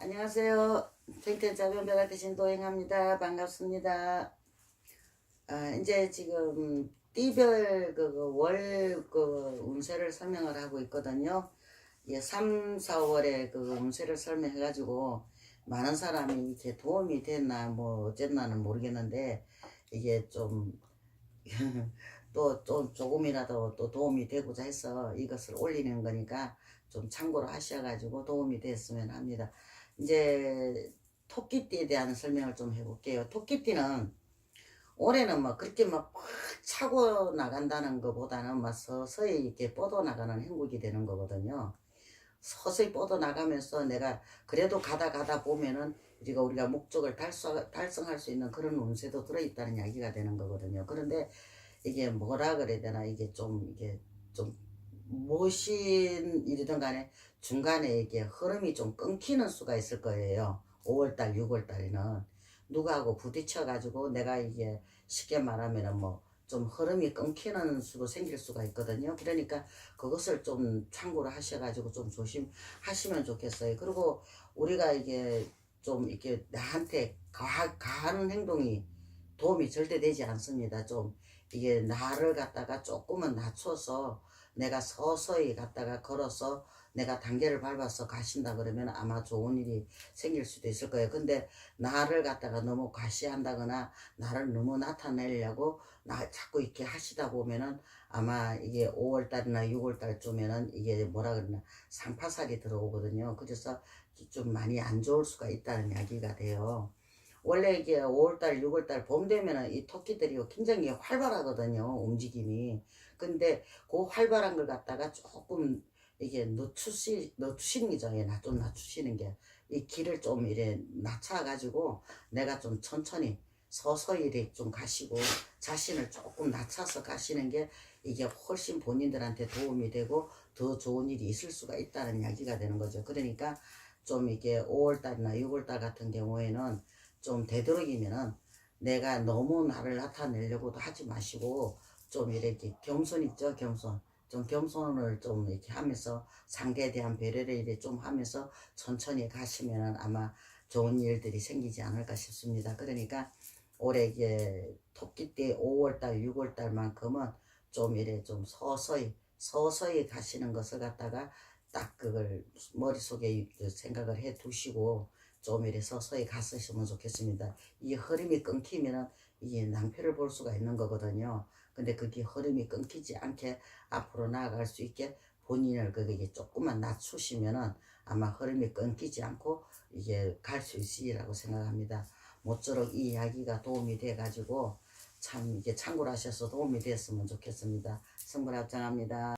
안녕하세요. 생태자변배가 되신 도행합니다. 반갑습니다. 이제 지금 띠별 월 운세를 설명을 하고 있거든요. 예, 3, 4월에 운세를 설명해가지고 많은 사람이 이렇게 도움이 됐나 뭐 어쨌나는 모르겠는데 이게 좀 또 좀 조금이라도 또 도움이 되고자 해서 이것을 올리는 거니까 좀 참고로 하셔가지고 도움이 됐으면 합니다. 이제 토끼띠에 대한 설명을 좀 해볼게요. 토끼띠는 올해는 뭐 그렇게 막 차고 나간다는 것보다는 막 서서히 이렇게 뻗어나가는 행복이 되는 거거든요. 서서히 뻗어나가면서 내가 그래도 가다 보면은 우리가 목적을 달성할 수 있는 그런 운세도 들어있다는 이야기가 되는 거거든요. 그런데 이게 뭐라 그래야 되나, 이게 좀 무엇인 일이든 간에 중간에 이게 흐름이 좀 끊기는 수가 있을 거예요. 5월달 6월달에는 누구하고 부딪혀 가지고 내가 이게 쉽게 말하면은 뭐 좀 흐름이 끊기는 수도 생길 수가 있거든요. 그러니까 그것을 좀 참고로 하셔가지고 좀 조심하시면 좋겠어요. 그리고 우리가 이게 좀 이렇게 나한테 가하는 행동이 도움이 절대 되지 않습니다. 좀 이게 나를 갖다가 조금은 낮춰서 내가 서서히 갖다가 걸어서 내가 단계를 밟아서 가신다 그러면 아마 좋은 일이 생길 수도 있을 거예요. 근데 나를 갖다가 너무 과시한다거나 나를 너무 나타내려고 자꾸 이렇게 하시다 보면은 아마 이게 5월달이나 6월달쯤에는 이게 뭐라 그러나 상파살이 들어오거든요. 그래서 좀 많이 안 좋을 수가 있다는 이야기가 돼요. 원래 이게 5월달, 6월달 봄 되면은 이 토끼들이 굉장히 활발하거든요. 움직임이. 근데 그 활발한 걸 갖다가 조금 이게 늦추시는 게죠. 좀 낮추시는 게. 이 길을 좀 이래 낮춰가지고 내가 좀 천천히 서서히 이렇게 좀 가시고 자신을 조금 낮춰서 가시는 게 이게 훨씬 본인들한테 도움이 되고 더 좋은 일이 있을 수가 있다는 이야기가 되는 거죠. 그러니까 좀 이게 5월달이나 6월달 같은 경우에는 좀 되도록이면은 내가 너무 나를 나타내려고도 하지 마시고 좀 이렇게 겸손 있죠, 겸손. 좀 겸손을 좀 이렇게 하면서 상대에 대한 배려를 이렇게 좀 하면서 천천히 가시면은 아마 좋은 일들이 생기지 않을까 싶습니다. 그러니까 올해 이게 토끼띠 5월달, 6월달만큼은 좀 이래 좀 서서히 가시는 것을 갖다가 딱 그걸 머릿속에 생각을 해 두시고 좀 이래 서서히 갔으시면 좋겠습니다. 이 흐름이 끊기면은 이게 낭패를 볼 수가 있는 거거든요. 근데 그게 흐름이 끊기지 않게 앞으로 나아갈 수 있게 본인을 그게 조금만 낮추시면은 아마 흐름이 끊기지 않고 이게 갈 수 있으리라고 생각합니다. 모쪼록 이 이야기가 도움이 돼 가지고 참 이게 참고로 하셔서 도움이 됐으면 좋겠습니다. 승불합장합니다.